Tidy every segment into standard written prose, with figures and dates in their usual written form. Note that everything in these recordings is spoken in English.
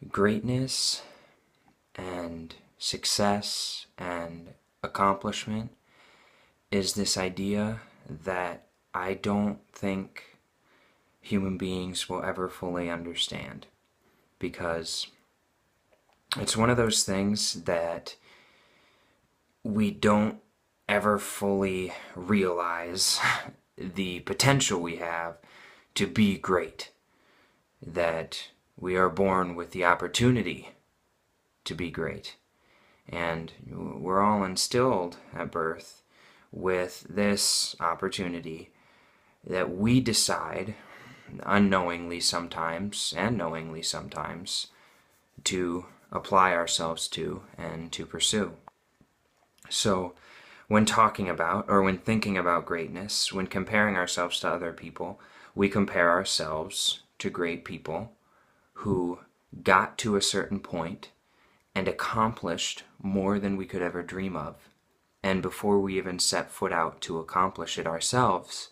Greatness and success and accomplishment is this idea that I don't think human beings will ever fully understand, because it's one of those things that we don't ever fully realize the potential we have to be great, that we are born with the opportunity to be great. And we're all instilled at birth with this opportunity that we decide, unknowingly sometimes and knowingly sometimes, to apply ourselves to and to pursue. So when talking about, or when thinking about greatness, when comparing ourselves to other people, we compare ourselves to great people who got to a certain point and accomplished more than we could ever dream of. And before we even set foot out to accomplish it ourselves,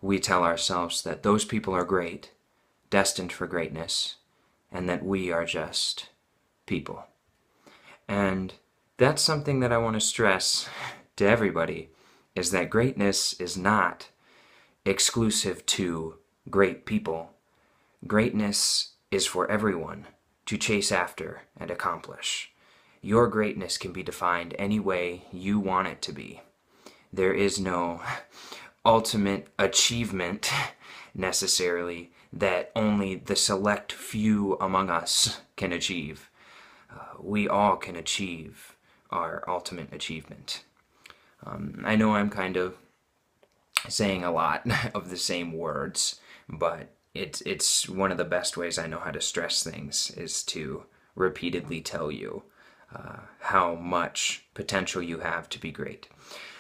we tell ourselves that those people are great, destined for greatness, and that we are just people. And that's something that I want to stress to everybody, is that greatness is not exclusive to great people. Greatness is for everyone to chase after and accomplish. Your greatness can be defined any way you want it to be. There is no ultimate achievement necessarily that only the select few among us can achieve. We all can achieve our ultimate achievement. I know I'm kind of saying a lot of the same words, but it's one of the best ways I know how to stress things, is to repeatedly tell you how much potential you have to be great.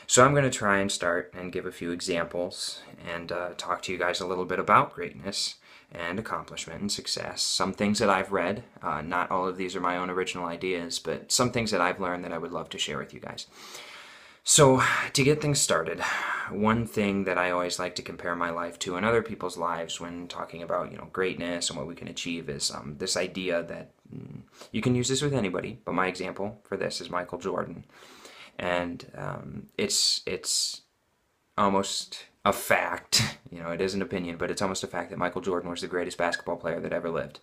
So I'm going to try and start and give a few examples and talk to you guys a little bit about greatness and accomplishment and success. Some things that I've read, not all of these are my own original ideas, but some things that I've learned that I would love to share with you guys. So to get things started, one thing that I always like to compare my life to and other people's lives when talking about, greatness and what we can achieve is this idea that you can use this with anybody, but my example for this is Michael Jordan. And it's almost a fact, it is an opinion, but it's almost a fact that Michael Jordan was the greatest basketball player that ever lived.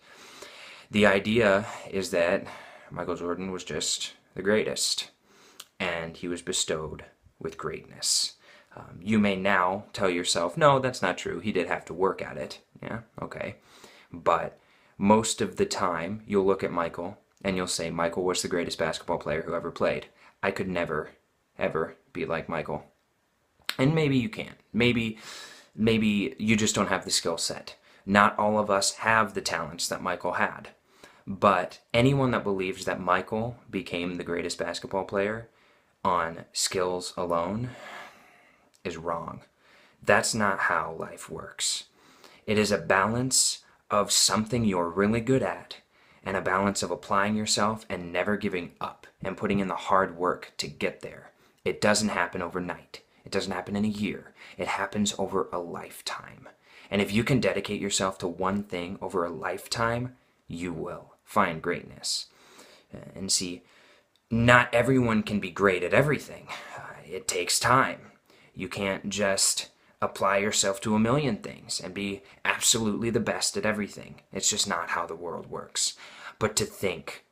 The idea is that Michael Jordan was just the greatest, and he was bestowed with greatness. You may now tell yourself, no, that's not true. He did have to work at it. Yeah, okay. But most of the time, you'll look at Michael, and you'll say, Michael was the greatest basketball player who ever played. I could never, ever be like Michael. And maybe you can't. Maybe you just don't have the skill set. Not all of us have the talents that Michael had. But anyone that believes that Michael became the greatest basketball player on skills alone is wrong. That's not how life works. It is a balance of something you're really good at and a balance of applying yourself and never giving up and putting in the hard work to get there. It doesn't happen overnight. It doesn't happen in a year. It happens over a lifetime. And if you can dedicate yourself to one thing over a lifetime, you will find greatness. And see, not everyone can be great at everything. It takes time. You can't just apply yourself to a million things and be absolutely the best at everything. It's just not how the world works. But to think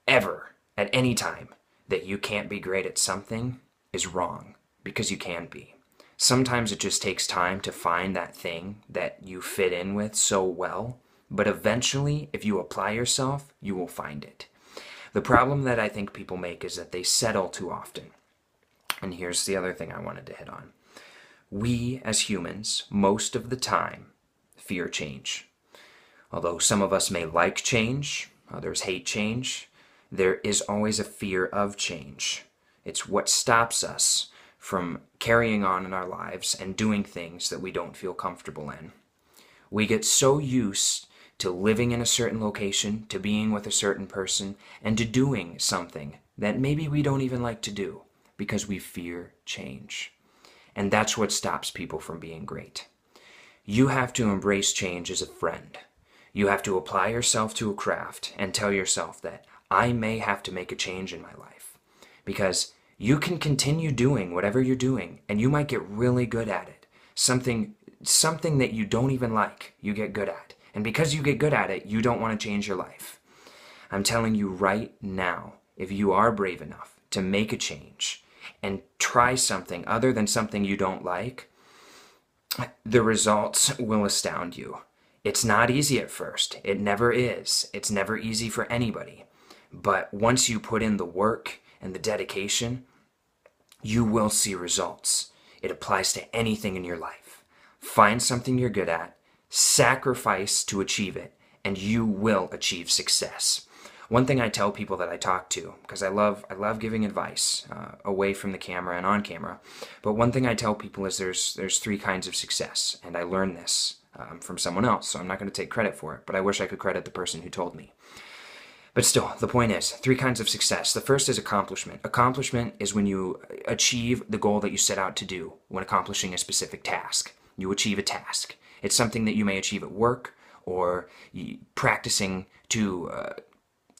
ever, at any time, that you can't be great at something is wrong, because you can be. Sometimes it just takes time to find that thing that you fit in with so well, but eventually, if you apply yourself, you will find it. The problem that I think people make is that they settle too often. And here's the other thing I wanted to hit on. We, as humans, most of the time, fear change. Although some of us may like change, others hate change, there is always a fear of change. It's what stops us from carrying on in our lives and doing things that we don't feel comfortable in. We get so used to living in a certain location, to being with a certain person, and to doing something that maybe we don't even like to do because we fear change. And that's what stops people from being great. You have to embrace change as a friend. You have to apply yourself to a craft and tell yourself that I may have to make a change in my life. Because you can continue doing whatever you're doing, and you might get really good at it. Something that you don't even like, you get good at. And because you get good at it, you don't want to change your life. I'm telling you right now, if you are brave enough to make a change and try something other than something you don't like, the results will astound you. It's not easy at first. It never is. It's never easy for anybody. But once you put in the work and the dedication, you will see results. It applies to anything in your life. Find something you're good at, sacrifice to achieve it, and you will achieve success. One thing I tell people that I talk to, because I love giving advice away from the camera and on camera, but one thing I tell people is there's 3 kinds of success, and I learned this from someone else, so I'm not going to take credit for it, but I wish I could credit the person who told me. But still, the point is, 3 kinds of success. The first is accomplishment. Accomplishment is when you achieve the goal that you set out to do when accomplishing a specific task. You achieve a task. It's something that you may achieve at work or practicing to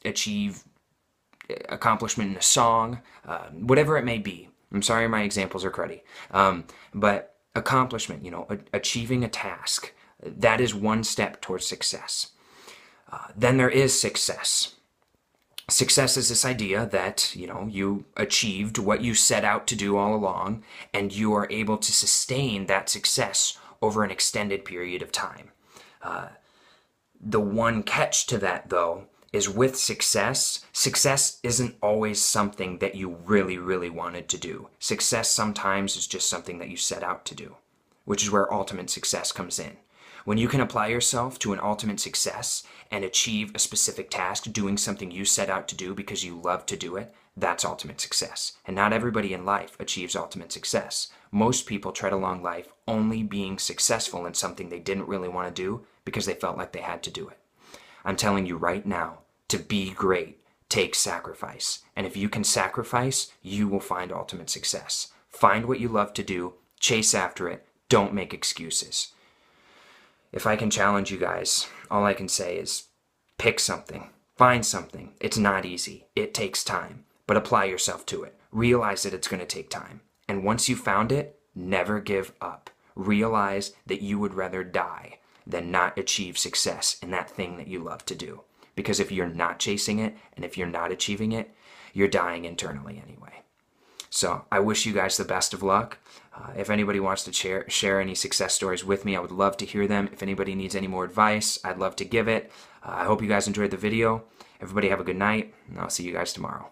achieve accomplishment in a song, whatever it may be. I'm sorry my examples are cruddy. But accomplishment, achieving a task, that is one step towards success. Then there is success. Success is this idea that, you achieved what you set out to do all along, and you are able to sustain that success over an extended period of time. The one catch to that, though, is with success isn't always something that you really, really wanted to do. Success sometimes is just something that you set out to do, which is where ultimate success comes in. When you can apply yourself to an ultimate success and achieve a specific task, doing something you set out to do because you love to do it, that's ultimate success. And not everybody in life achieves ultimate success. Most people tread along life only being successful in something they didn't really want to do because they felt like they had to do it. I'm telling you right now, to be great takes sacrifice. And if you can sacrifice, you will find ultimate success. Find what you love to do, chase after it, don't make excuses. If I can challenge you guys, all I can say is pick something, find something. It's not easy. It takes time, but apply yourself to it. Realize that it's going to take time. And once you found it, never give up. Realize that you would rather die than not achieve success in that thing that you love to do. Because if you're not chasing it, and if you're not achieving it, you're dying internally anyway. So I wish you guys the best of luck. If anybody wants to share any success stories with me, I would love to hear them. If anybody needs any more advice, I'd love to give it. I hope you guys enjoyed the video. Everybody have a good night, and I'll see you guys tomorrow.